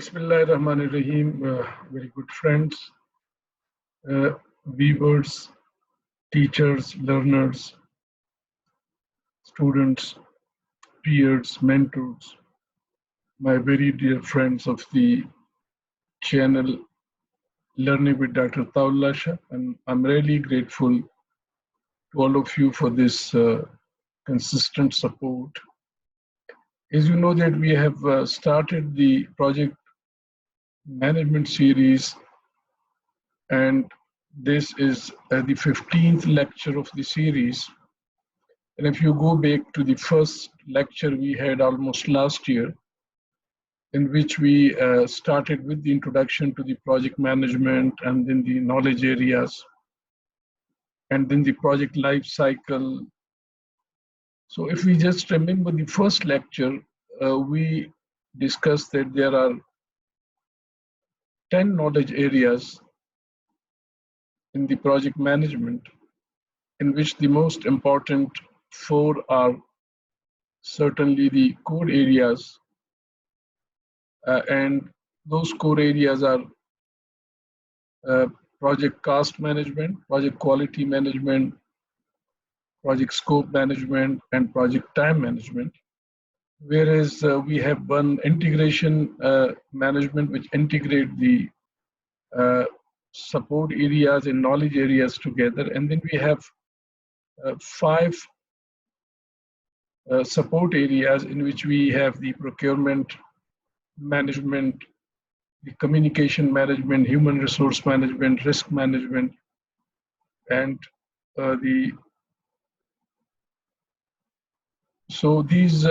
Bismillahirrahmanirrahim. Very good friends, viewers, teachers, learners, students, peers, mentors, my very dear friends of the channel Learning with Dr. Taullah Shah. And I'm really grateful to all of you for this consistent support. As you know that we have started the project management series, and this is the 15th lecture of the series. And if you go back to the first lecture we had almost last year, in which we started with the introduction to the project management and then the knowledge areas, and then the project life cycle. So if we just remember the first lecture, we discussed that there are 10 knowledge areas in the project management, in which the most important 4 are certainly the core areas, and those core areas are project cost management, project quality management, project scope management, and project time management. Whereas we have one integration management, which integrate the support areas and knowledge areas together. And then we have 5 support areas in which we have the procurement management, the communication management, human resource management, risk management, and so these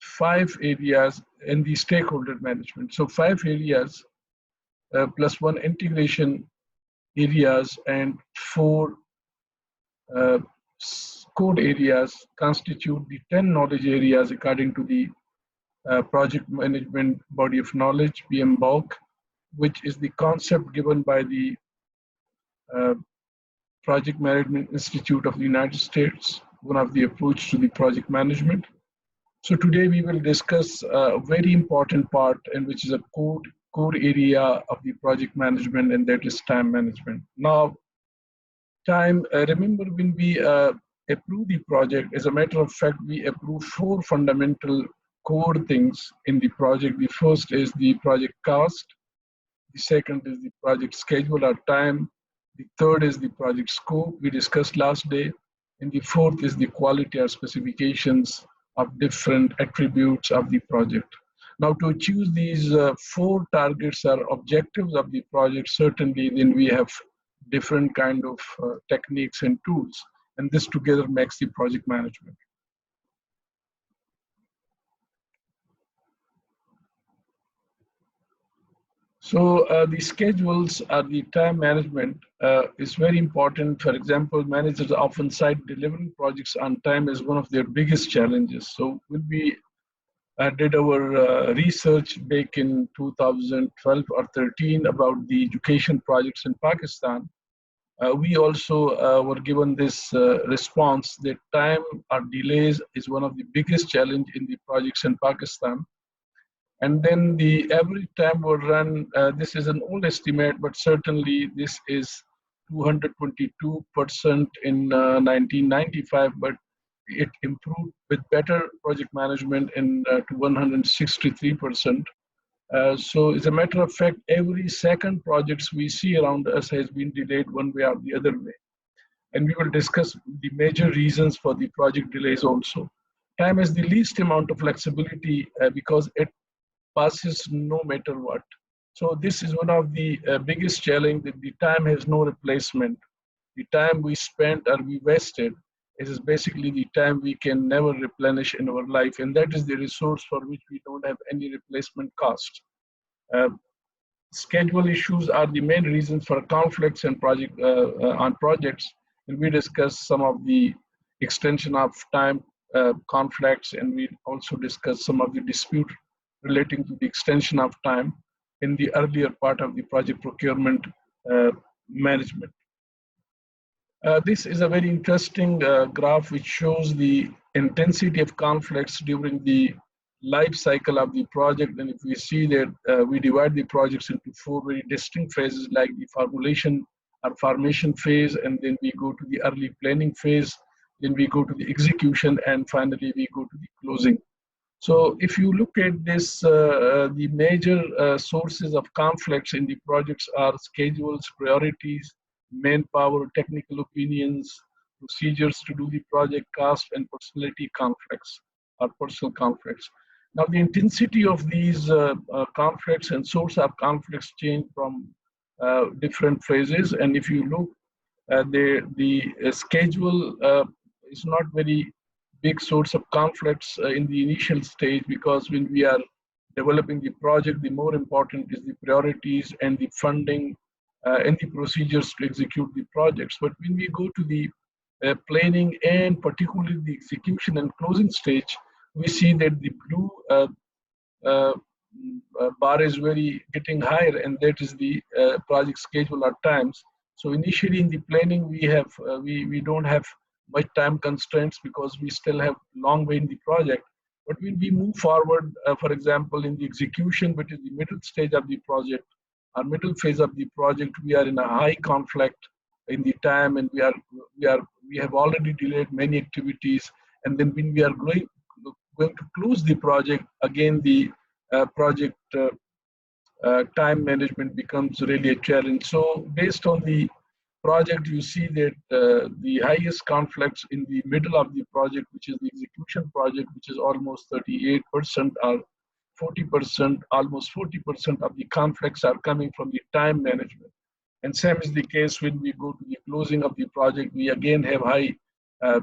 5 areas and the stakeholder management. So 5 areas plus 1 integration areas and 4 code areas constitute the 10 knowledge areas according to the project management body of knowledge, PMBOK, which is the concept given by the Project Management Institute of the United States, one of the approach to the project management. So today we will discuss a very important part, and which is a core area of the project management, and that is time management. Now, time, remember when we approve the project, as a matter of fact, we approve 4 fundamental core things in the project. The first is the project cost, the second is the project schedule or time, the third is the project scope we discussed last day, and the fourth is the quality or specifications of different attributes of the project. Now, to achieve these 4 targets or objectives of the project, certainly then we have different kind of techniques and tools, and this together makes the project management. So the schedules or the time management is very important. For example, managers often cite delivering projects on time as one of their biggest challenges. So when we did our research back in 2012 or 13 about the education projects in Pakistan, we also were given this response that time or delays is one of the biggest challenge in the projects in Pakistan. And then the average time will run, this is an old estimate, but certainly this is 222% in 1995, but it improved with better project management in to 163%. So as a matter of fact, every second projects we see around us has been delayed one way or the other way. And we will discuss the major reasons for the project delays also. Time has the least amount of flexibility because it passes no matter what. So this is one of the biggest challenge, that the time has no replacement. The time we spent or we wasted is basically the time we can never replenish in our life, and that is the resource for which we don't have any replacement cost. Schedule issues are the main reasons for conflicts and on projects, and we discuss some of the extension of time conflicts, and we also discuss some of the dispute relating to the extension of time in the earlier part of the project procurement management. This is a very interesting graph which shows the intensity of conflicts during the life cycle of the project, and if we see that we divide the projects into four very distinct phases, like the formulation or formation phase, and then we go to the early planning phase, then we go to the execution, and finally we go to the closing. So if you look at this, the major sources of conflicts in the projects are schedules, priorities, manpower, technical opinions, procedures to do the project, cost, and personality conflicts or personal conflicts. Now, the intensity of these conflicts and source of conflicts change from different phases. And if you look, the schedule is not very big source of conflicts in the initial stage, because when we are developing the project, the more important is the priorities and the funding and the procedures to execute the projects. But when we go to the planning and particularly the execution and closing stage, we see that the blue uh, bar is very getting higher, and that is the project schedule at times. So initially in the planning, we don't have much time constraints because we still have long way in the project. But when we move forward, for example, in the execution, which is the middle stage of the project, or middle phase of the project, we are in a high conflict in the time, and we have already delayed many activities. And then when we are going to close the project, again the project time management becomes really a challenge. So based on the project, you see that the highest conflicts in the middle of the project, which is the execution project, which is almost 38%, or 40%, almost 40% of the conflicts are coming from the time management. And same is the case when we go to the closing of the project. We again have uh,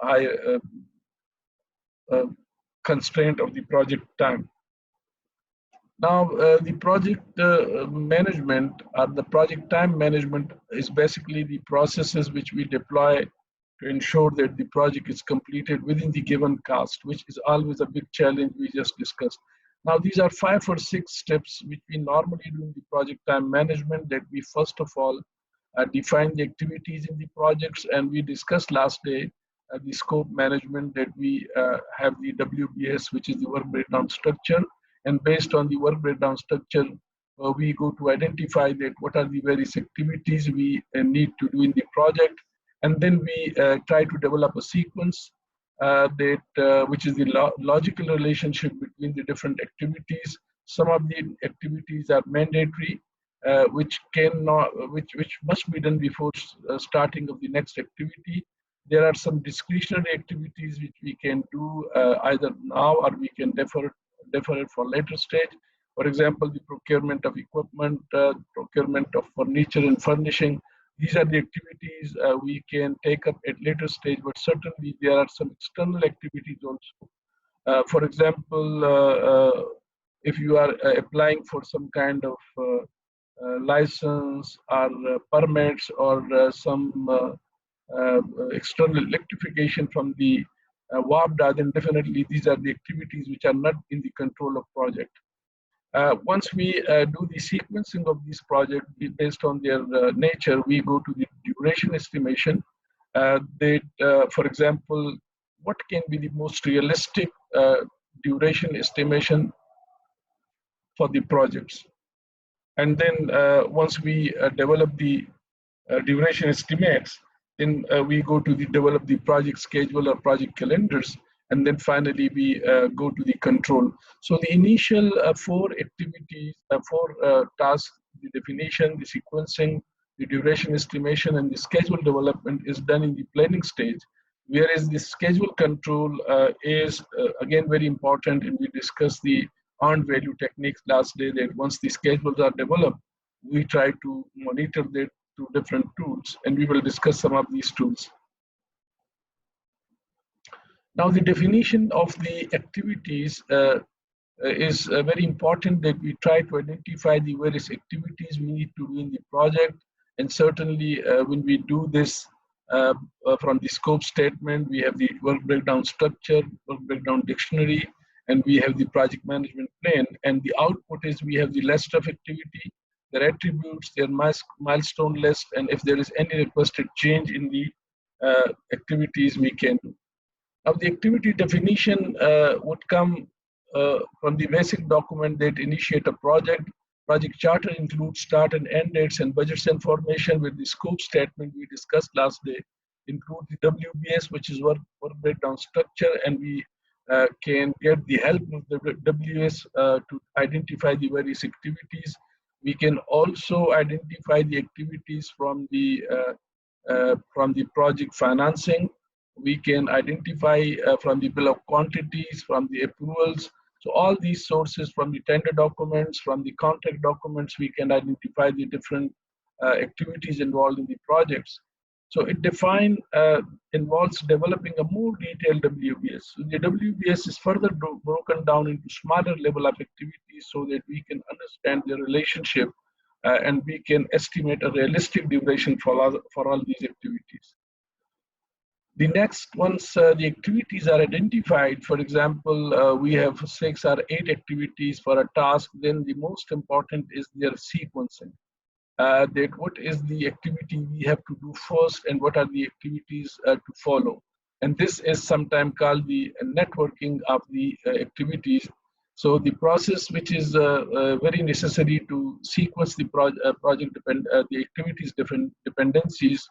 high uh, constraint of the project time. Now, the project management, or the project time management, is basically the processes which we deploy to ensure that the project is completed within the given cost, which is always a big challenge we just discussed. Now, these are 5 or 6 steps which we normally do in the project time management, that we first of all define the activities in the projects, and we discussed last day the scope management, that we have the WBS, which is the work breakdown structure, and based on the work breakdown structure, we go to identify that what are the various activities we need to do in the project, and then we try to develop a sequence which is the logical relationship between the different activities. Some of the activities are mandatory, which must be done before starting of the next activity. There are some discretionary activities which we can do either now, or we can defer it for later stage. For example, the procurement of equipment, procurement of furniture and furnishing. These are the activities we can take up at later stage, but certainly there are some external activities also. For example, if you are applying for some kind of license or permits, or some external electrification from the WAPDA, then definitely these are the activities which are not in the control of project. Once we do the sequencing of these projects based on their nature, we go to the duration estimation. For example, what can be the most realistic duration estimation for the projects? And then once we develop the duration estimates, then we go to develop the project schedule or project calendars, and then finally we go to the control. So the initial 4 activities, 4 tasks: the definition, the sequencing, the duration estimation, and the schedule development is done in the planning stage. Whereas the schedule control is again very important, and we discussed the earned value techniques last day, that once the schedules are developed, we try to monitor that through different tools, and we will discuss some of these tools. Now, the definition of the activities is very important, that we try to identify the various activities we need to do in the project. And certainly when we do this from the scope statement, we have the work breakdown structure, work breakdown dictionary, and we have the project management plan. And the output is we have the list of activity, their attributes, their milestone list, and if there is any requested change in the activities we can do. Now, the activity definition would come from the basic document that initiate a project. Project charter includes start and end dates and budgets information with the scope statement we discussed last day. Include the WBS, which is work breakdown structure, and we can get the help of the WBS to identify the various activities. We can also identify the activities from the project financing. We can identify from the bill of quantities, from the approvals. So all these sources from the tender documents, from the contract documents, we can identify the different activities involved in the projects. So it involves developing a more detailed WBS. So the WBS is further broken down into smaller level of activities so that we can understand the relationship and we can estimate a realistic duration for all these activities. The next, once the activities are identified, for example, we have 6 or 8 activities for a task, then the most important is their sequencing. That what is the activity we have to do first and what are the activities to follow. And this is sometimes called the networking of the activities. So the process which is very necessary to sequence the the activities different dependencies.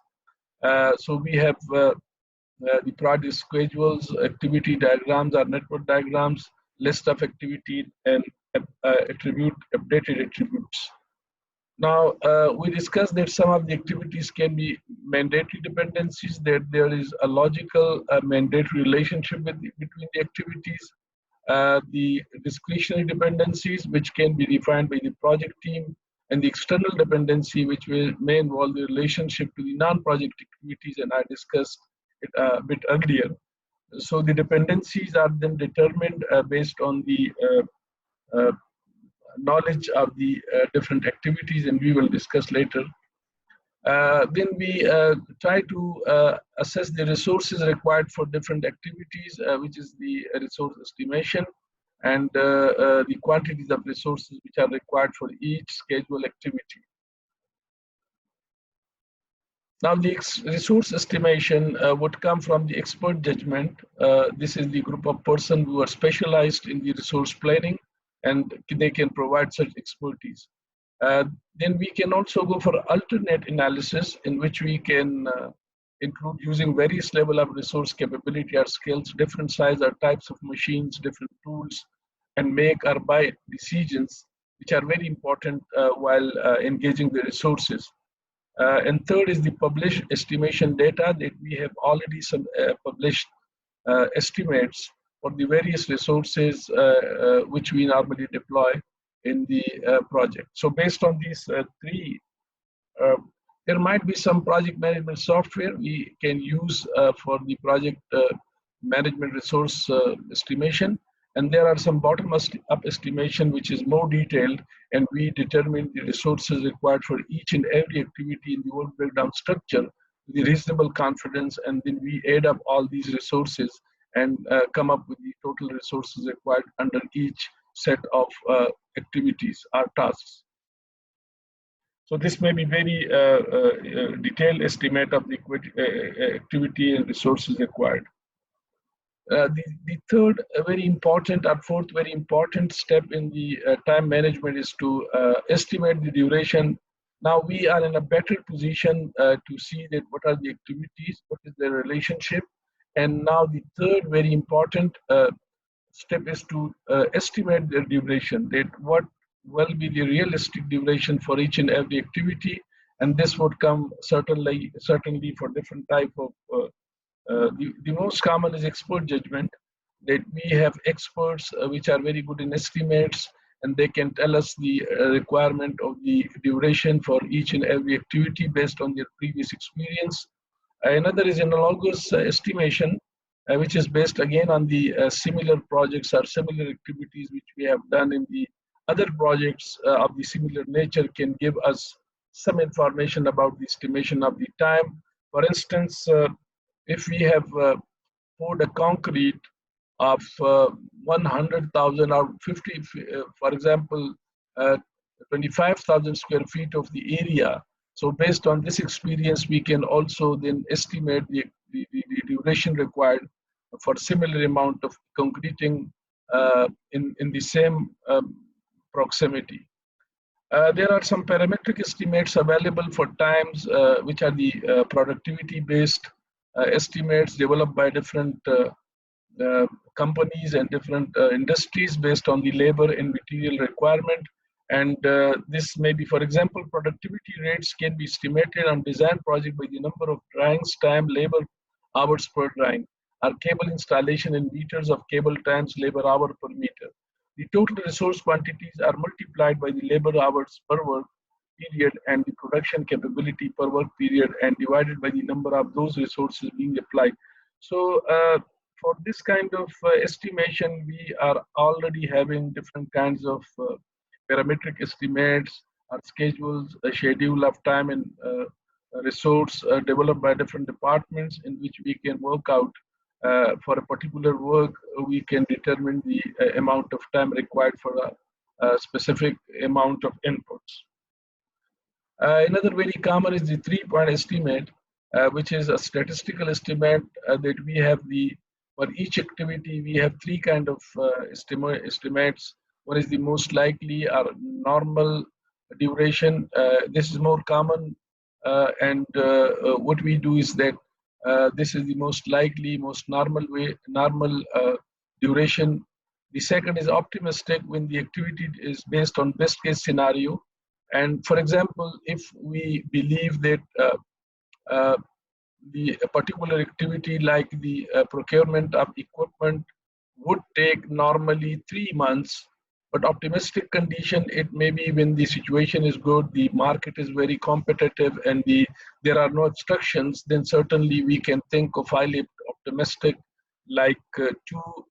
So we have the project schedules, activity diagrams or network diagrams, list of activity, and updated attributes. Now, we discussed that some of the activities can be mandatory dependencies, that there is a logical mandatory relationship between the activities. The discretionary dependencies, which can be defined by the project team, and the external dependency, which may involve the relationship to the non-project activities, and I discussed it a bit earlier. So the dependencies are then determined based on the knowledge of the different activities, and we will discuss later. Then we try to assess the resources required for different activities, which is the resource estimation, and the quantities of resources which are required for each scheduled activity. Now, the resource estimation would come from the expert judgment. This is the group of persons who are specialized in the resource planning, and they can provide such expertise. Then we can also go for alternate analysis, in which we can include using various level of resource capability or skills, different size or types of machines, different tools, and make or buy decisions, which are very important while engaging the resources. And third is the published estimation data, that we have already some published estimates for the various resources which we normally deploy in the project. So based on these three, there might be some project management software we can use for the project management resource estimation. And there are some bottom-up estimation which is more detailed, and we determine the resources required for each and every activity in the work breakdown structure with reasonable confidence, and then we add up all these resources and come up with the total resources required under each set of activities or tasks. So this may be very detailed estimate of the activity and resources required. The third very important or fourth very important step in the time management is to estimate the duration. Now we are in a better position to see that what are the activities, what is their relationship. And now the third very important step is to estimate their duration, that what will be the realistic duration for each and every activity. And this would come certainly for different type of the most common is expert judgment, that we have experts which are very good in estimates, and they can tell us the requirement of the duration for each and every activity based on their previous experience. Another is analogous estimation, which is based again on the similar projects or similar activities which we have done in the other projects of the similar nature, can give us some information about the estimation of the time. For instance, if we have poured a concrete of 100,000 or 50, for example, 25,000 square feet of the area. So based on this experience, we can also then estimate the duration required for similar amount of concreting in the same proximity. There are some parametric estimates available for times, which are the productivity-based estimates developed by different uh, companies and different industries based on the labor and material requirement. And this may be, for example, productivity rates can be estimated on design project by the number of drawings, time, labor hours per drawing, or cable installation in meters of cable times labor hour per meter. The total resource quantities are multiplied by the labor hours per work period and the production capability per work period and divided by the number of those resources being applied. So for this kind of estimation, we are already having different kinds of parametric estimates or schedules, a schedule of time and resource developed by different departments in which we can work out for a particular work, we can determine the amount of time required for a specific amount of inputs. Another very common is the 3-point estimate, which is a statistical estimate that we have for each activity, we have three kind of estimates. One is the most likely or normal duration. This is more common, and what we do is that this is the most likely, most normal duration. The second is optimistic, when the activity is based on best case scenario. And for example, if we believe that a particular activity like the procurement of equipment would take normally 3 months, but optimistic condition, it may be when the situation is good, the market is very competitive, and there are no obstructions, then certainly we can think of highly optimistic like 2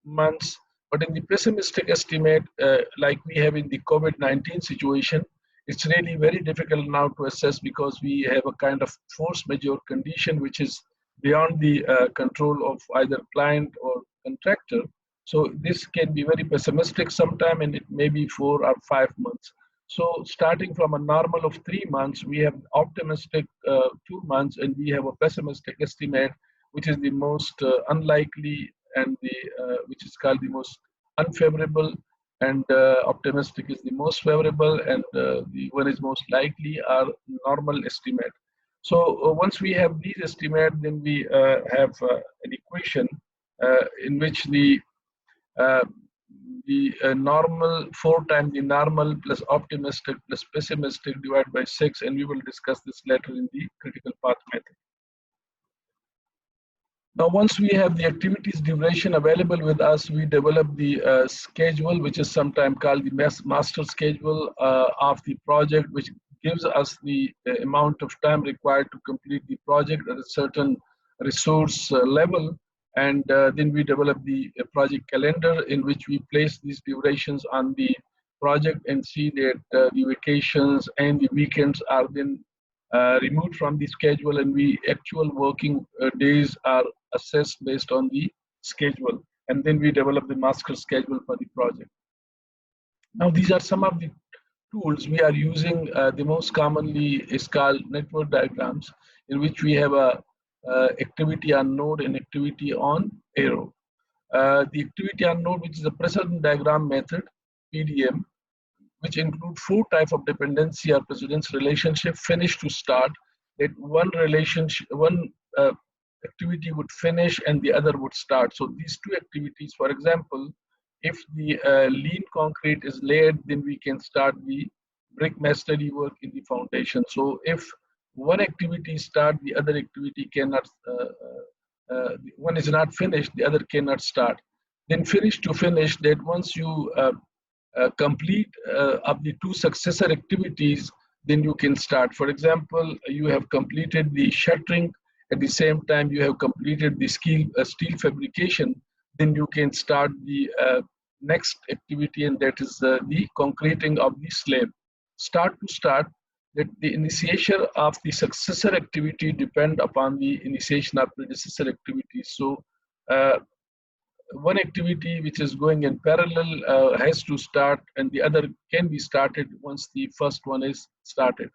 months. But in the pessimistic estimate, like we have in the COVID-19 situation, it's really very difficult now to assess because we have a kind of force majeure condition which is beyond the control of either client or contractor. So this can be very pessimistic sometime, and it may be 4 or 5 months. So starting from a normal of 3 months, we have optimistic 2 months, and we have a pessimistic estimate, which is the most unlikely, and which is called the most unfavorable, and optimistic is the most favorable, and the one is most likely are normal estimate. So once we have these estimate, then we have an equation in which the normal 4 times the normal plus optimistic plus pessimistic divided by 6, and we will discuss this later in the critical path method. Now, once we have the activities duration available with us, we develop the schedule, which is sometimes called the master schedule of the project, which gives us the amount of time required to complete the project at a certain resource level. And then we develop the project calendar in which we place these durations on the project and see that the vacations and the weekends are then removed from the schedule, and we actual working days are assessed based on the schedule, and then we develop the master schedule for the project. Now, these are some of the tools we are using. The most commonly is called network diagrams, in which we have a activity on node and activity on arrow. The activity on node, which is a precedent diagram method, PDM, which include 4 types of dependency or precedence relationship, finish to start, that one relationship, one activity would finish and the other would start. So these 2 activities, for example, if the lean concrete is laid, then we can start the brick masonry work in the foundation. So if one activity start, the other activity cannot, one is not finished, the other cannot start. Then finish to finish, that once you complete of the 2 successor activities, then you can start. For example, you have completed the shuttering, at the same time you have completed the steel fabrication, then you can start the next activity, and that is the concreting of the slab. Start to start, that the initiation of the successor activity depend upon the initiation of predecessor activities. So one activity which is going in parallel has to start, and the other can be started once the first one is started.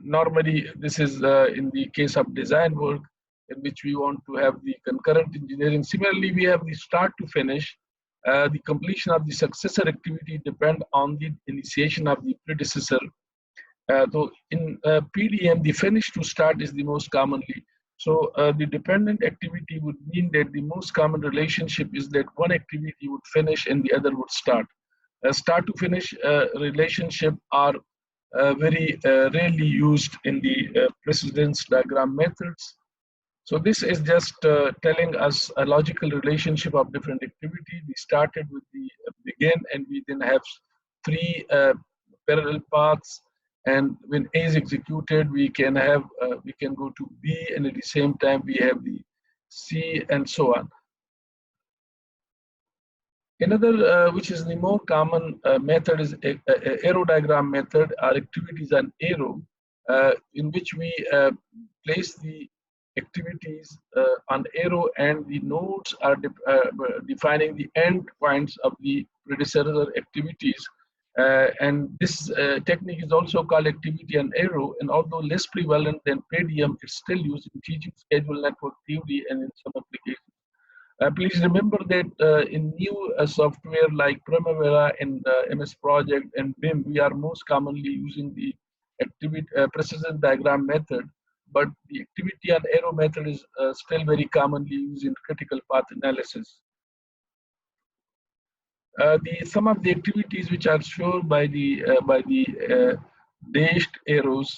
Normally, this is in the case of design work, in which we want to have the concurrent engineering. Similarly, we have the start to finish, The completion of the successor activity depend on the initiation of the predecessor. Though in PDM, the finish to start is the most commonly. So the dependent activity would mean that the most common relationship is that one activity would finish and the other would start. Start to finish relationship are very rarely used in the precedence diagram methods. So this is just telling us a logical relationship of different activity. We started with the begin, and we then have three parallel paths. And when A is executed, we can go to B, and at the same time we have the C, and so on. Another, which is the more common method, is a arrow diagram method. Our activities an arrow, in which we place the activities on arrow, and the nodes are defining the end points of the predecessor activities. And this technique is also called activity and arrow, and although less prevalent than PDM, it's still used in teaching schedule network theory and in some applications. Please remember that in new software like Primavera and MS Project and BIM, we are most commonly using the activity precision diagram method, but the activity and arrow method is still very commonly used in critical path analysis. Some of the activities which are shown by the dashed arrows,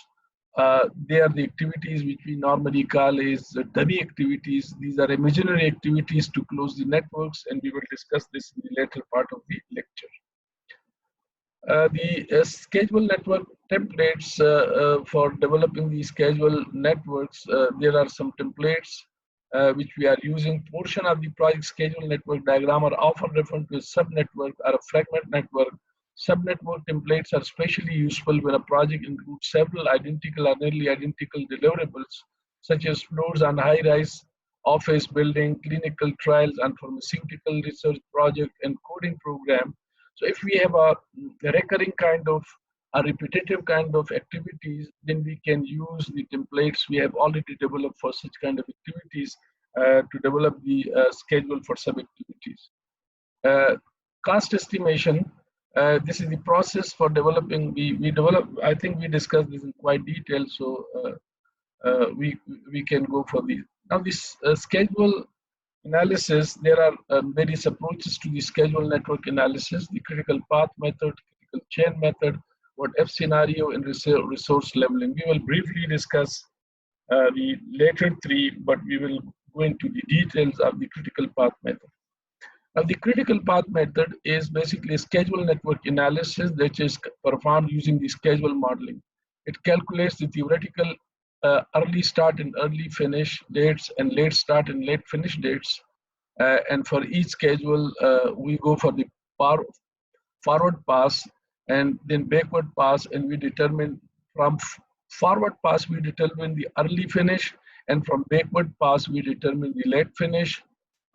they are the activities which we normally call as dummy activities. These are imaginary activities to close the networks, and we will discuss this in the later part of the lecture. The schedule network templates for developing the schedule networks, there are some templates which we are using. Portion of the project schedule network diagram are often referred to as subnetwork or a fragment network. Subnetwork templates are especially useful when a project includes several identical or nearly identical deliverables, such as floors on high-rise office building, clinical trials, and pharmaceutical research project, and coding program. So if we have a recurring kind of a repetitive kind of activities, then we can use the templates we have already developed for such kind of activities to develop the schedule for sub-activities. Cost estimation, this is the process for developing, I think we discussed this in quite detail, so we can go for these. Now this schedule analysis, there are various approaches to the schedule network analysis: the critical path method, critical chain method, what if scenario, and resource leveling. We will briefly discuss the later three, but we will go into the details of the critical path method. Now, the critical path method is basically a schedule network analysis that is performed using the schedule modeling. It calculates the theoretical early start and early finish dates and late start and late finish dates. And for each schedule, we go for the forward pass and then backward pass, and we determine from forward pass, we determine the early finish, and from backward pass, we determine the late finish,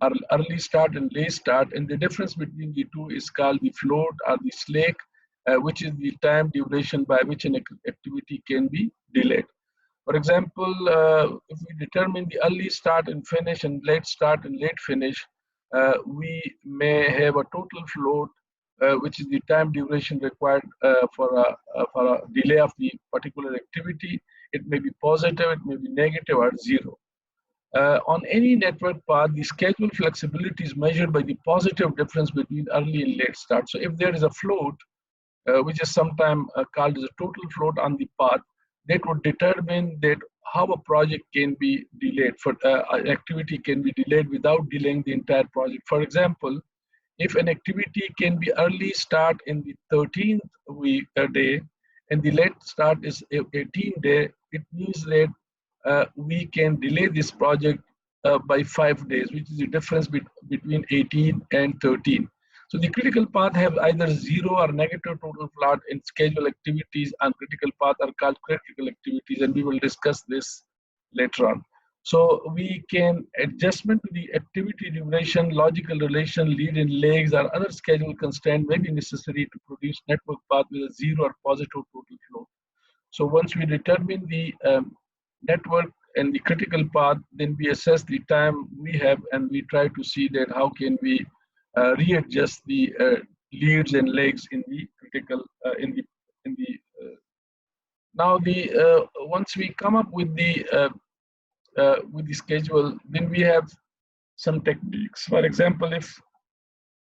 or early start and late start. And the difference between the two is called the float or the slack, which is the time duration by which an activity can be delayed. For example, if we determine the early start and finish and late start and late finish, we may have a total float, which is the time duration required for a delay of the particular activity. It may be positive, it may be negative, or zero. On any network path, the schedule flexibility is measured by the positive difference between early and late start. So if there is a float, which is sometimes called as a total float on the path, that would determine that how a project can be delayed, for an activity can be delayed without delaying the entire project. For example, if an activity can be early start in the 13th week day and the late start is 18th day, it means that we can delay this project by 5 days, which is the difference between 18 and 13. So the critical path have either zero or negative total float, and schedule activities on critical path are called critical activities, and we will discuss this later on. So we can adjustment to the activity duration, logical relation, lead and lags, or other schedule constraint may be necessary to produce network path with a zero or positive total float. So once we determine the network and the critical path, then we assess the time we have, and we try to see that how can we readjust the leads and legs in the critical in the now the once we come up with the schedule, then we have some techniques. For example, if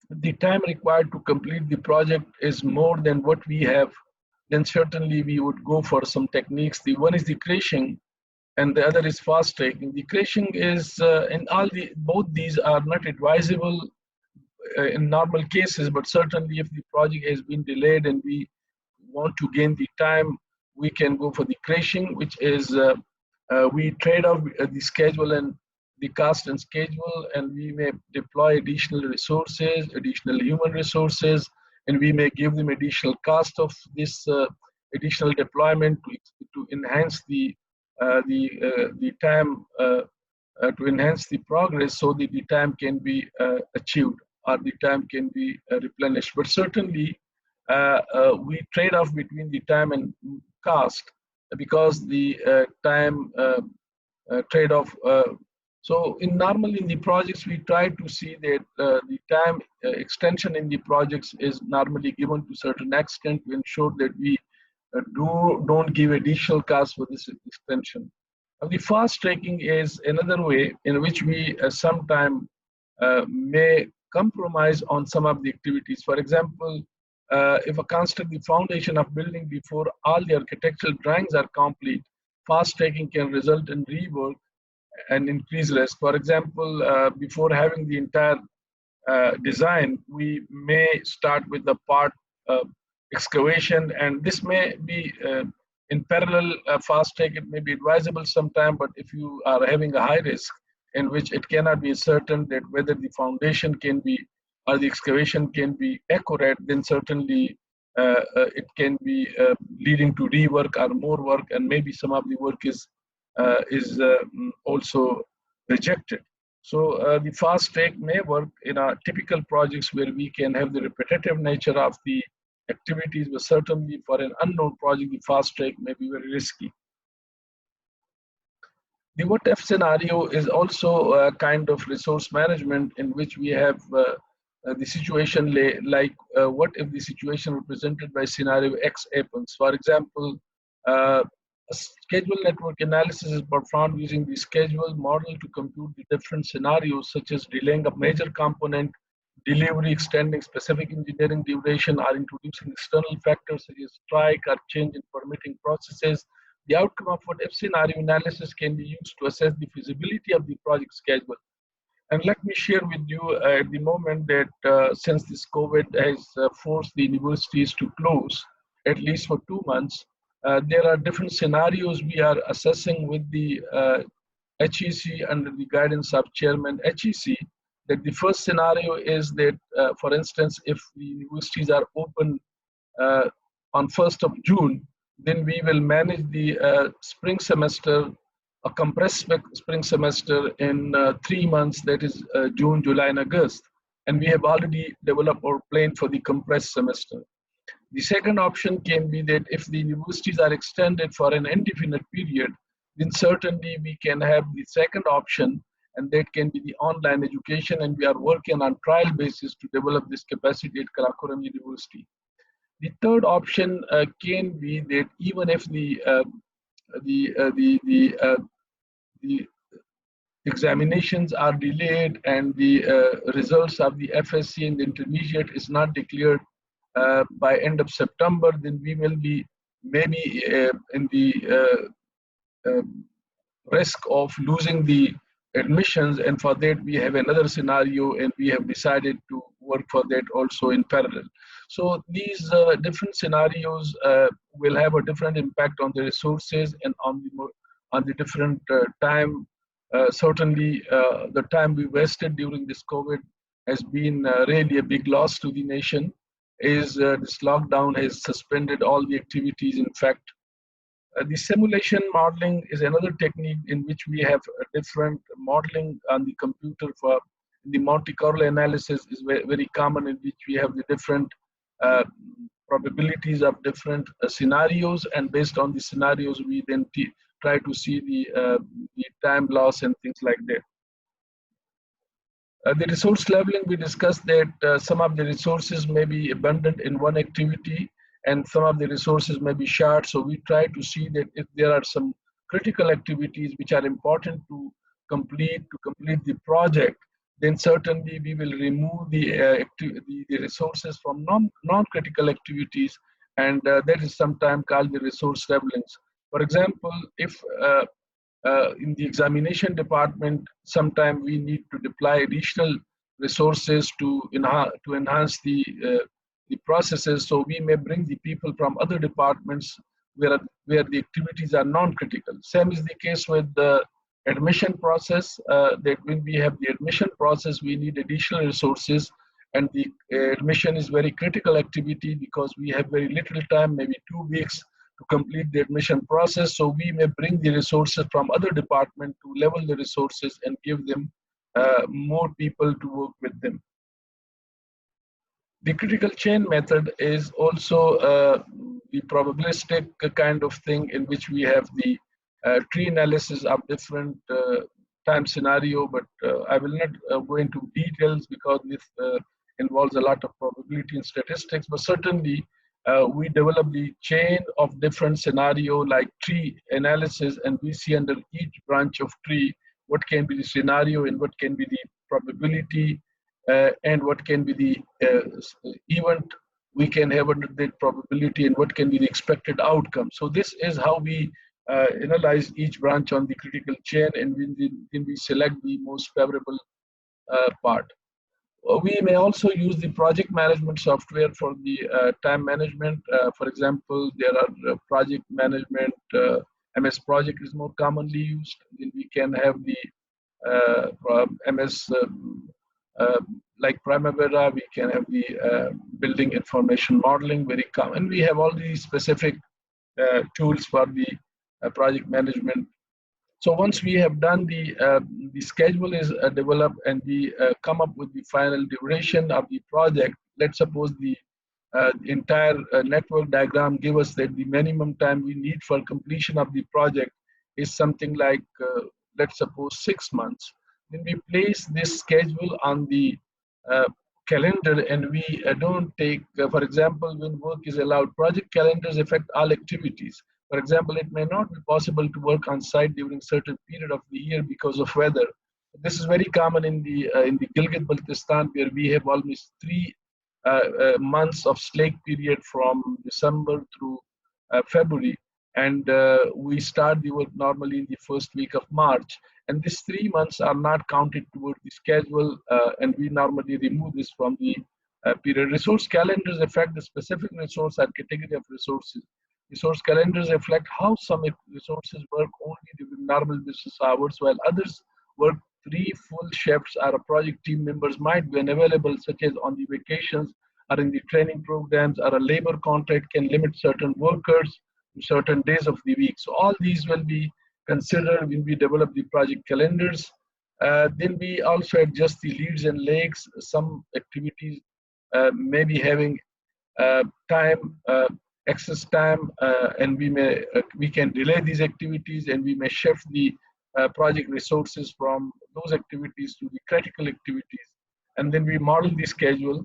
the time required to complete the project is more than what we have, then certainly we would go for some techniques. The one is the crashing, and the other is fast tracking. The crashing is, in all the both these are not advisable in normal cases, but certainly if the project has been delayed and we want to gain the time, we can go for the crashing, which is we trade off the schedule and the cost and schedule, and we may deploy additional resources, additional human resources, and we may give them additional cost of this additional deployment to enhance the time to enhance the progress so that the time can be achieved or the time can be replenished. But certainly, we trade off between the time and cost because the time trade off. So normally in the projects, we try to see that the time extension in the projects is normally given to a certain extent to ensure that we don't give additional costs for this extension. The fast tracking is another way in which we sometimes may compromise on some of the activities. For example, if a construct the foundation of building before all the architectural drawings are complete, fast tracking can result in rework and increase risk. For example, before having the entire design, we may start with the part excavation, and this may be in parallel fast track. It may be advisable sometime, but if you are having a high risk in which it cannot be certain that whether the foundation can be or the excavation can be accurate, then certainly it can be leading to rework or more work, and maybe some of the work is also rejected. So the fast track may work in our typical projects where we can have the repetitive nature of the activities, but certainly for an unknown project, the fast track may be very risky. The what if scenario is also a kind of resource management in which we have the situation like what if the situation represented by scenario X happens. For example, a schedule network analysis is performed using the schedule model to compute the different scenarios such as delaying a major component, delivery, extending specific engineering duration, or introducing external factors such as strike or change in permitting processes. The outcome of what if scenario analysis can be used to assess the feasibility of the project schedule. And let me share with you at the moment that since this COVID has forced the universities to close, at least for 2 months, there are different scenarios we are assessing with the HEC under the guidance of Chairman HEC. That the first scenario is that, for instance, if the universities are open on 1st of June, then we will manage the spring semester, a compressed spring semester in 3 months, that is June, July, and August. And we have already developed our plan for the compressed semester. The second option can be that if the universities are extended for an indefinite period, then certainly we can have the second option, and that can be the online education, and we are working on trial basis to develop this capacity at Karakoram University. The third option can be that even if the examinations are delayed and the results of the FSC and the intermediate is not declared by end of September, then we will be maybe in the risk of losing the admissions, and for that we have another scenario, and we have decided to work for that also in parallel. So these different scenarios will have a different impact on the resources and on the different time. Certainly, the time we wasted during this COVID has been really a big loss to the nation. This lockdown has suspended all the activities. In fact, the simulation modeling is another technique in which we have a different modeling on the computer. For the Monte Carlo analysis is very common, in which we have the different probabilities of different scenarios, and based on the scenarios we then try to see the time loss and things like that. The resource leveling, we discussed that some of the resources may be abundant in one activity and some of the resources may be short. So we try to see that if there are some critical activities which are important to complete the project, then certainly we will remove the resources from non-critical activities, and that is sometimes called the resource levelings. For example, if in the examination department, sometimes we need to deploy additional resources to enhance the processes. So we may bring the people from other departments where the activities are non-critical. Same is the case with the admission process. That when we have the admission process, we need additional resources, and the admission is very critical activity because we have very little time, maybe 2 weeks to complete the admission process. So we may bring the resources from other departments to level the resources and give them more people to work with them. The critical chain method is also the probabilistic kind of thing in which we have the tree analysis of different time scenario, but I will not go into details because this involves a lot of probability and statistics, but certainly we develop the chain of different scenario like tree analysis, and we see under each branch of tree what can be the scenario and what can be the probability and what can be the event we can have under that probability and what can be the expected outcome. So this is how we analyze each branch on the critical chain, and then we select the most favorable part. We may also use the project management software for the time management. For example, there are project management, MS Project is more commonly used. Then we can have the MS like Primavera, we can have the building information modeling, very common. We have all these specific tools for the project management. So once we have done the schedule is developed and we come up with the final duration of the project. Let's suppose the entire network diagram give us that the minimum time we need for completion of the project is something like, let's suppose 6 months. Then we place this schedule on the uh, calendar, and we don't take, for example, when work is allowed, project calendars affect all activities. For example, it may not be possible to work on site during certain period of the year because of weather. This is very common in the Gilgit-Baltistan, where we have almost 3 months of slack period from December through February, and we start the work normally in the first week of March. And these 3 months are not counted toward the schedule, and we normally remove this from the period. Resource calendars affect the specific resource or category of resources. Resource calendars reflect how some resources work only during normal business hours, while others work 3 full shifts. Or project team members might be unavailable, such as on the vacations or in the training programs, or a labor contract can limit certain workers to certain days of the week. So all these will be considered when we develop the project calendars. Then we also adjust the leads and lags. Some activities may be having time excess time, and we can delay these activities, and we may shift the project resources from those activities to the critical activities, and then we model the schedule,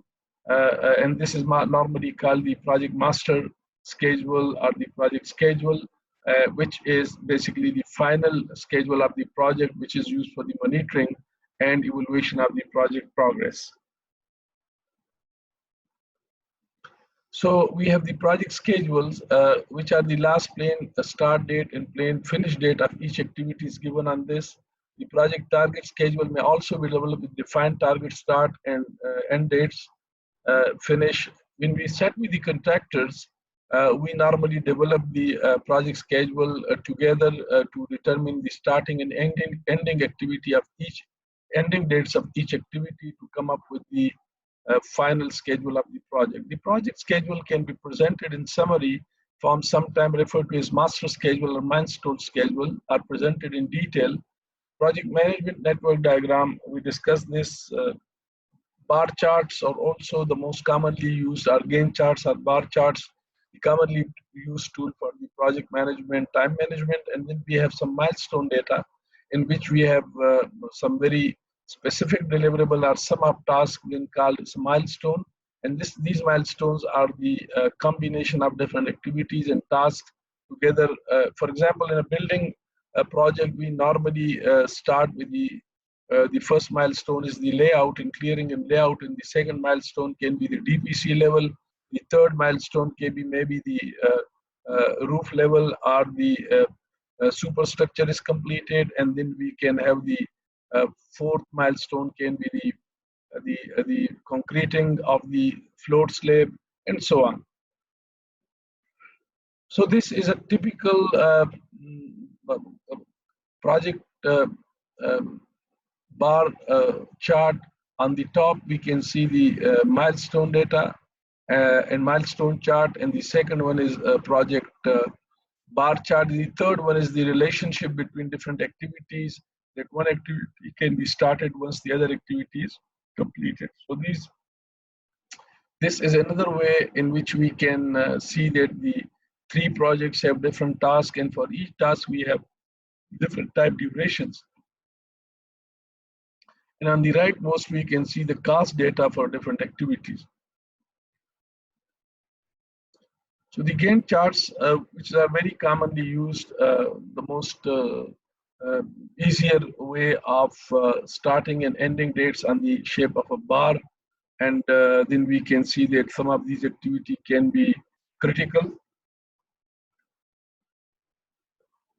and this is normally called the project master schedule or the project schedule, which is basically the final schedule of the project, which is used for the monitoring and evaluation of the project progress. So we have the project schedules, which are the last plain start date and plain finish date of each activity is given on this. The project target schedule may also be developed with defined target start and end dates, finish. When we set with the contractors, we normally develop the project schedule together to determine the starting and ending activity of each, ending dates of each activity to come up with the final schedule of the project. The project schedule can be presented in summary form, sometimes referred to as master schedule or milestone schedule, are presented in detail. Project management network diagram, we discussed this. Bar charts are also the most commonly used, or Gantt charts or bar charts, the commonly used tool for the project management, time management. And then we have some milestone data in which we have some very Specific deliverable are sum of tasks then called as milestone. And these milestones are the combination of different activities and tasks together. For example, in a building project, we normally start with the first milestone is the layout and clearing and layout, and the second milestone can be the DPC level. The third milestone can be maybe the roof level, or the superstructure is completed, and then we can have the uh, fourth milestone can be the concreting of the floor slab, and so on. So this is a typical uh, project um, bar chart. On the top, we can see the milestone data and milestone chart, and the second one is project bar chart. The third one is the relationship between different activities, that one activity can be started once the other activity is completed. So this is another way in which we can see that the three projects have different tasks, and for each task we have different time durations. And on the rightmost, we can see the cost data for different activities. So the Gantt charts, which are very commonly used, the most easier way of starting and ending dates on the shape of a bar. And then we can see that some of these activity can be critical.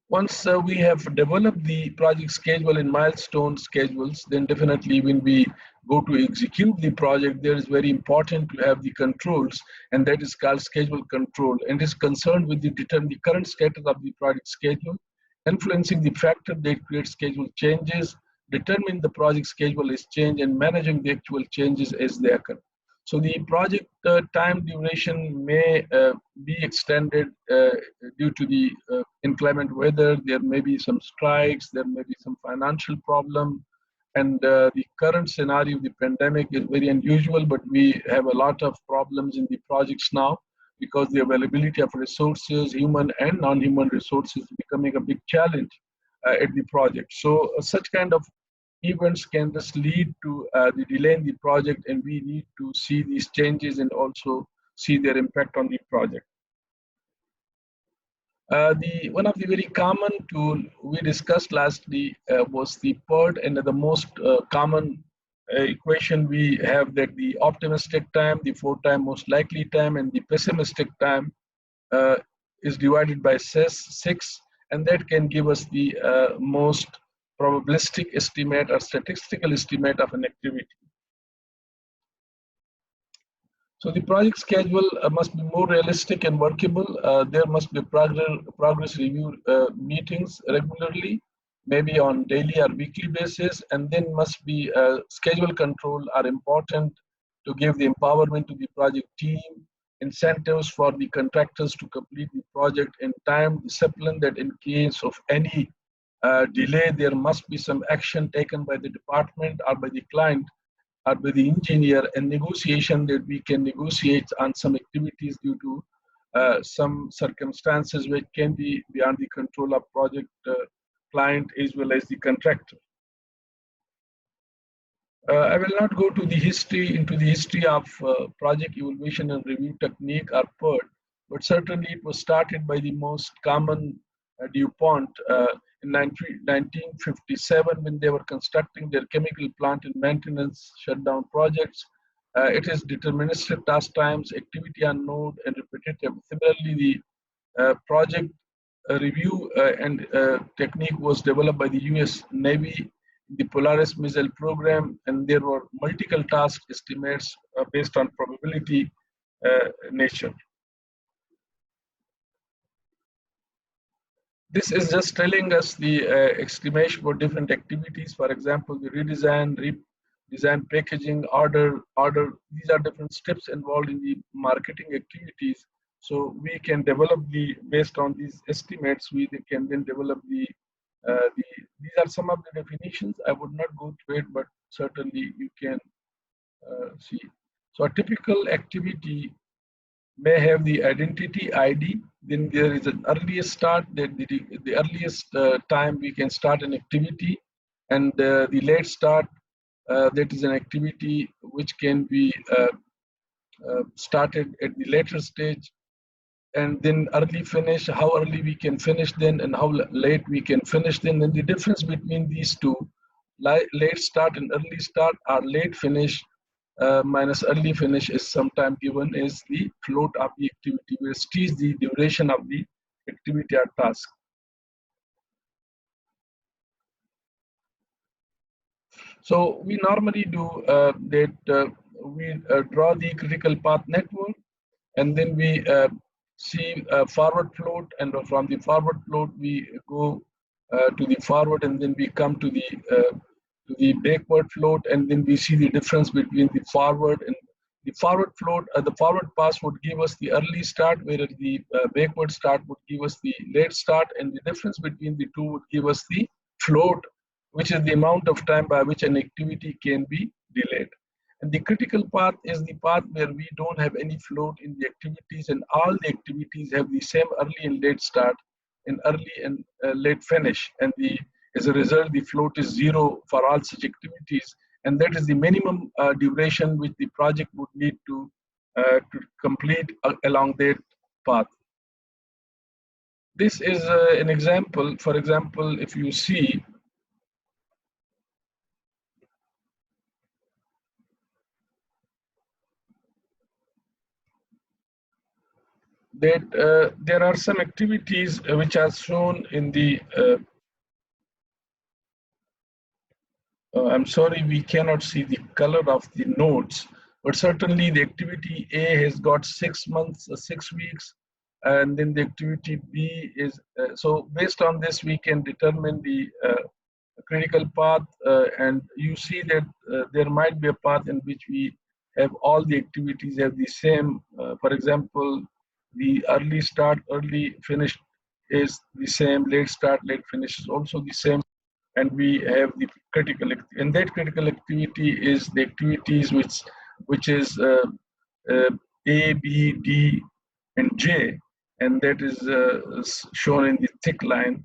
Once we have developed the project schedule and milestone schedules, then definitely when we go to execute the project, there is very important to have the controls, and that is called schedule control, and is concerned with the current status of the project schedule, influencing the factor that creates schedule changes, determine the project schedule is changed, and managing the actual changes as they occur. So the project time duration may be extended due to the inclement weather. There may be some strikes, there may be some financial problem, and the current scenario of the pandemic is very unusual, but we have a lot of problems in the projects now because the availability of resources, human and non-human resources, is becoming a big challenge at the project. So such kind of events can just lead to the delay in the project, and we need to see these changes and also see their impact on the project. The one of the very common tool we discussed lastly was the PERT, and the most common equation we have that the optimistic time, the 4 time most likely time, and the pessimistic time is divided by 6, and that can give us the most probabilistic estimate or statistical estimate of an activity. So the project schedule must be more realistic and workable. There must be progress review meetings regularly, maybe on daily or weekly basis, and then must be schedule control are important to give the empowerment to the project team, incentives for the contractors to complete the project in time, discipline that in case of any delay, there must be some action taken by the department or by the client or by the engineer, and negotiation that we can negotiate on some activities due to some circumstances which can be beyond the control of project client as well as the contractor. I will not go to the into the history of project evaluation and review technique or PERT, but certainly it was started by the most common DuPont in 1957 when they were constructing their chemical plant and maintenance shutdown projects. It is deterministic task times, activity on node, and repetitive. Similarly, the project review and technique was developed by the US Navy, the Polaris missile program, and there were multiple task estimates based on probability nature. This is just telling us the estimation for different activities. For example, the redesign, design, packaging, order. These are different steps involved in the marketing activities. So we can develop based on these estimates, we can then develop these are some of the definitions. I would not go through it, but certainly you can see. So a typical activity may have the identity ID. Then there is an earliest start, that the earliest time we can start an activity, and the late start that is an activity which can be started at the later stage, and then early finish, how early we can finish then and how late we can finish then. And the difference between these two, late start and early start, or late finish minus early finish, is sometimes given as the float of the activity, where T is the duration of the activity or task. So we normally do that we draw the critical path network, and then we see forward float, and from the forward float we go to the forward, and then we come to the backward float, and then we see the difference between the forward and the forward float. The forward pass would give us the early start, whereas the backward start would give us the late start, and the difference between the two would give us the float, which is the amount of time by which an activity can be delayed. And the critical path is the path where we don't have any float in the activities, and all the activities have the same early and late start and early and late finish. And as a result, the float is zero for all such activities. And that is the minimum duration which the project would need to complete along that path. This is an example. For example, if you see that there are some activities which are shown in the I'm sorry, we cannot see the color of the nodes, but certainly the activity A has got 6 months, 6 weeks, and then the activity B is, so based on this, we can determine the critical path, and you see that there might be a path in which we have all the activities have the same, for example, the early start, early finish is the same, late start, late finish is also the same, and we have the critical, and that critical activity is the activities which is uh, A, B, D, and J, and that is shown in the thick line.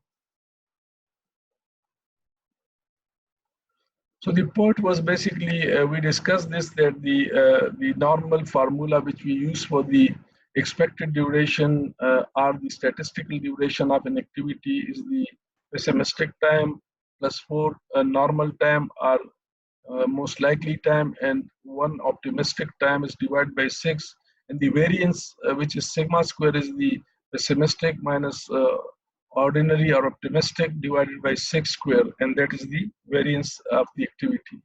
So the point was basically we discussed this, that the normal formula which we use for the expected duration or the statistical duration of an activity is the pessimistic time plus 4 normal time or most likely time, and 1 optimistic time is divided by 6, and the variance which is sigma square is the pessimistic minus ordinary or optimistic divided by 6 square, and that is the variance of the activity.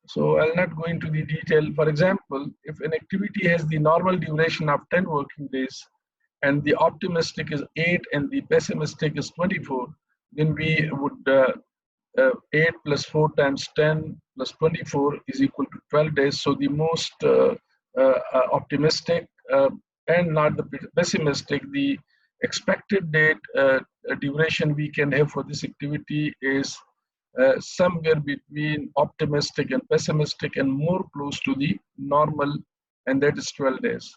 So I'll not go into the detail. For example, if an activity has the normal duration of 10 working days and the optimistic is 8 and the pessimistic is 24, then we would 8 plus 4 times 10 plus 24 is equal to 12 days. So the most optimistic and not the pessimistic, the expected date duration we can have for this activity is somewhere between optimistic and pessimistic and more close to the normal, and that is 12 days.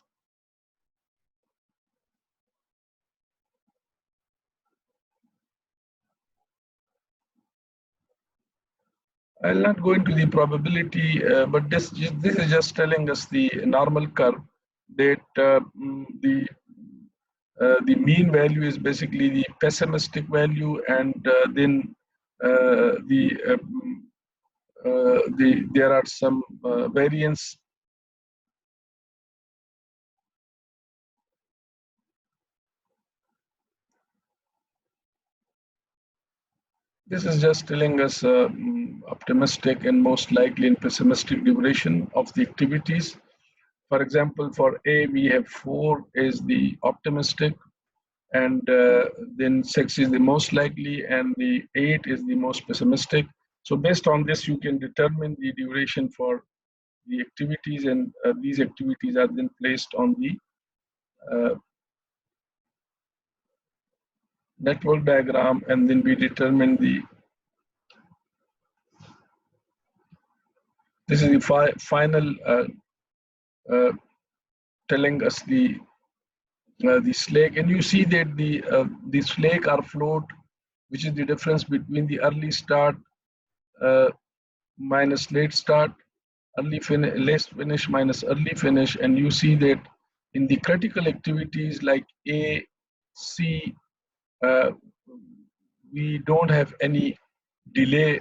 I'll not go into the probability, but this is just telling us the normal curve, that the mean value is basically the pessimistic value, and then there are some variance. This is just telling us optimistic and most likely and pessimistic duration of the activities. For example, for A, we have 4 is the optimistic, and then 6 is the most likely, and the 8 is the most pessimistic. So based on this, you can determine the duration for the activities, and these activities are then placed on the network diagram, and then we determine this is the final telling us the slack, and you see that the slack or float, which is the difference between the early start minus late start, late finish minus early finish, and you see that in the critical activities like A, C, uh, we don't have any delay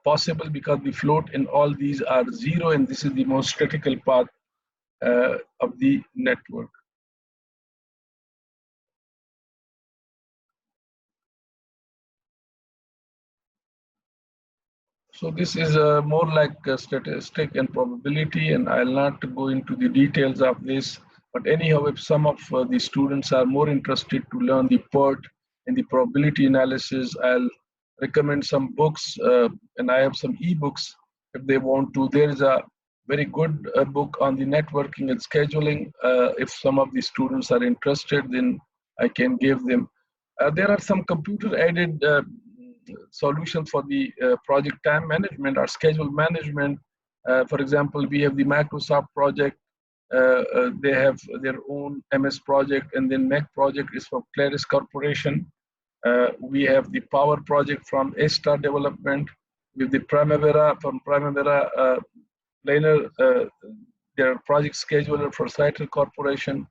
possible because the float in all these are zero, and this is the most critical path of the network. So this is more like a statistic and probability, and I'll not go into the details of this. But anyhow, if some of the students are more interested to learn the PERT and the probability analysis, I'll recommend some books, and I have some ebooks if they want to. There is a very good book on the networking and scheduling. If some of the students are interested, then I can give them. There are some computer-aided solutions for the project time management or schedule management. For example, we have the Microsoft project. They have their own MS project, and then Mac project is for Claris Corporation. We have the Power project from A-Star Development. With the Primavera from Primavera Planner, their project scheduler for Cited Corporation,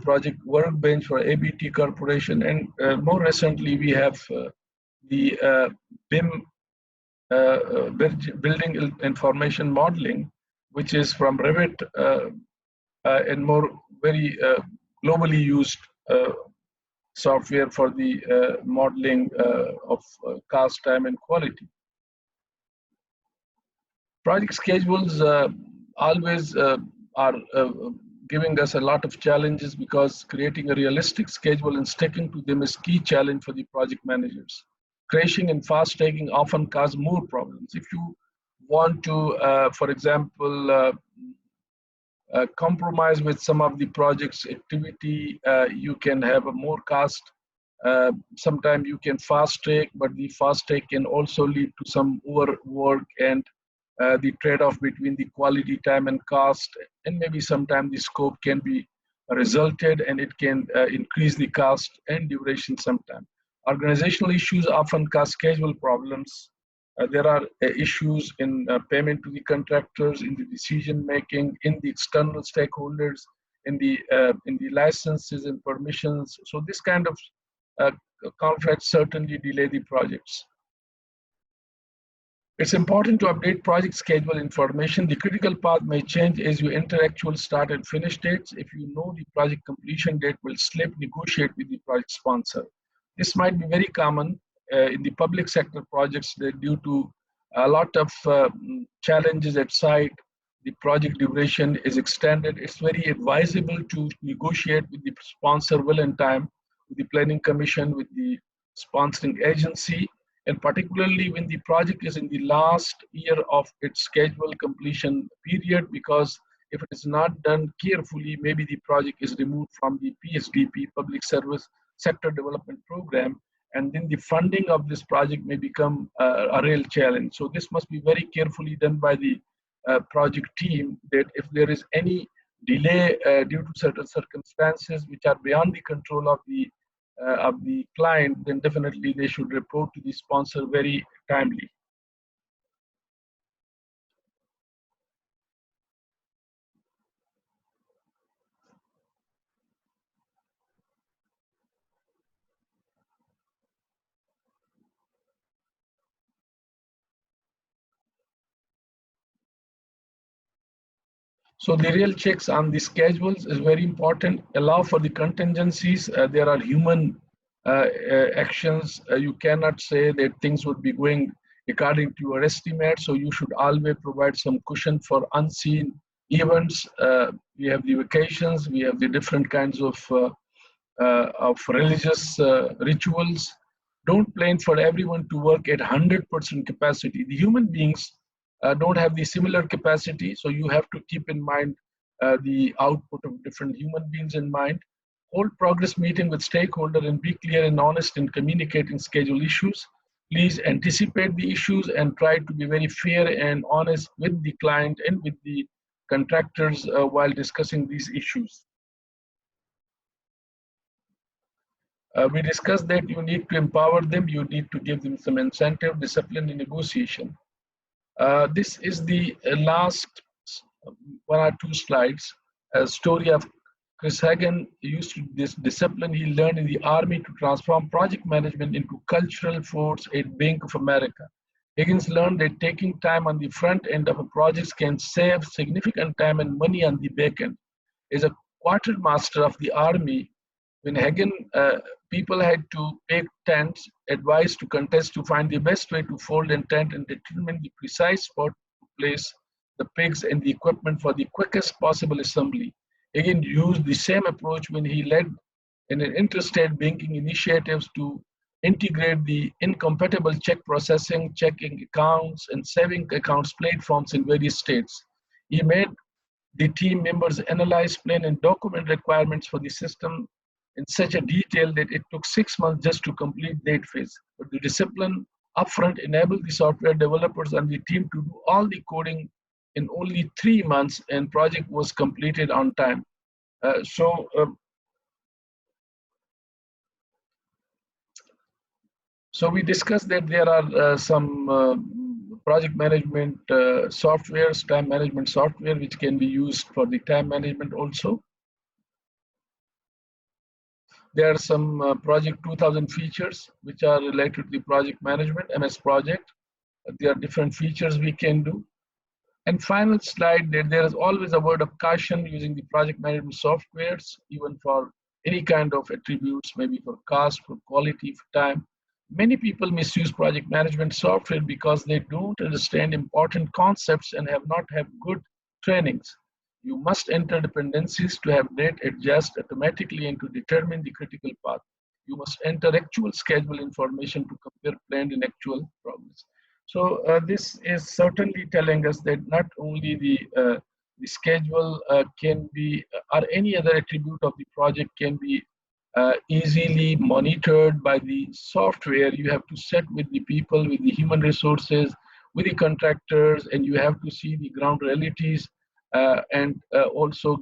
Project Workbench for ABT Corporation, and more recently we have the BIM building information modeling, which is from Revit and more very globally used software for the modeling of cost, time, and quality. Project schedules always are giving us a lot of challenges because creating a realistic schedule and sticking to them is key challenge for the project managers. Crashing and fast tagging often cause more problems. If you want to, for example, compromise with some of the project's activity, you can have a more cost. Sometimes you can fast take, but the fast take can also lead to some overwork and the trade-off between the quality, time, and cost, and maybe sometimes the scope can be resulted and it can increase the cost and duration sometimes. Organizational issues often cause schedule problems. There are issues in payment to the contractors, in the decision making, in the external stakeholders, in the licenses and permissions. So this kind of conflicts certainly delay the projects. It's important to update project schedule information. The critical path may change as you enter actual start and finish dates. If you know the project completion date will slip, negotiate with the project sponsor. This might be very common in the public sector projects that due to a lot of challenges at site, the project duration is extended. It's very advisable to negotiate with the sponsor well in time, with the planning commission, with the sponsoring agency, and particularly when the project is in the last year of its scheduled completion period, because if it is not done carefully, maybe the project is removed from the PSDP, Public Service Sector Development Program, and then the funding of this project may become a real challenge. So this must be very carefully done by the project team, that if there is any delay due to certain circumstances which are beyond the control of the client, then definitely they should report to the sponsor very timely. So the real checks on the schedules is very important. Allow for the contingencies. There are human actions. You cannot say that things would be going according to your estimate. So you should always provide some cushion for unseen events. We have the vacations. We have the different kinds of religious rituals. Don't plan for everyone to work at 100% capacity. The human beings don't have the similar capacity, so you have to keep in mind the output of different human beings in mind. Hold progress meeting with stakeholder and be clear and honest in communicating schedule issues. Please anticipate the issues and try to be very fair and honest with the client and with the contractors while discussing these issues. We discussed that you need to empower them, you need to give them some incentive, discipline in negotiation. This is the last one or two slides. A story of Chris Hagen used this discipline he learned in the army to transform project management into cultural force at Bank of America. Higgins learned that taking time on the front end of a project can save significant time and money on the back end. As a quartermaster of the army, when Hagen people had to take tents, advised to contest to find the best way to fold a tent and determine the precise spot to place the pigs and the equipment for the quickest possible assembly. Hagen used the same approach when he led in an interstate banking initiatives to integrate the incompatible check processing, checking accounts, and saving accounts platforms in various states. He made the team members analyze, plan, and document requirements for the system in such a detail that it took 6 months just to complete that phase. But the discipline upfront enabled the software developers and the team to do all the coding in only 3 months, and project was completed on time. So we discussed that there are some project management softwares, time management software, which can be used for the time management also. There are some project 2000 features which are related to the project management, MS project. There are different features we can do. And final slide, that there is always a word of caution using the project management softwares, even for any kind of attributes, maybe for cost, for quality, for time. Many people misuse project management software because they don't understand important concepts and have not had good trainings. You must enter dependencies to have date adjust automatically and to determine the critical path. You must enter actual schedule information to compare planned and actual progress. So this is certainly telling us that not only the schedule can be, or any other attribute of the project can be easily monitored by the software. You have to sit with the people, with the human resources, with the contractors, and you have to see the ground realities and also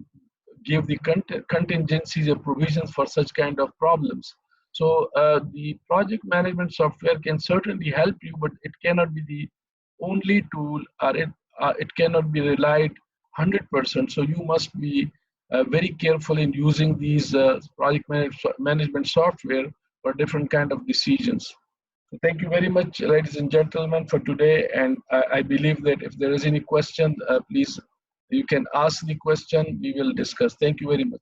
give the contingencies or provisions for such kind of problems. So the project management software can certainly help you, but it cannot be the only tool, or it cannot be relied 100%. So you must be very careful in using these project management software for different kind of decisions. So thank you very much, ladies and gentlemen, for today. And I believe that if there is any question, please, you can ask the question, we will discuss. Thank you very much.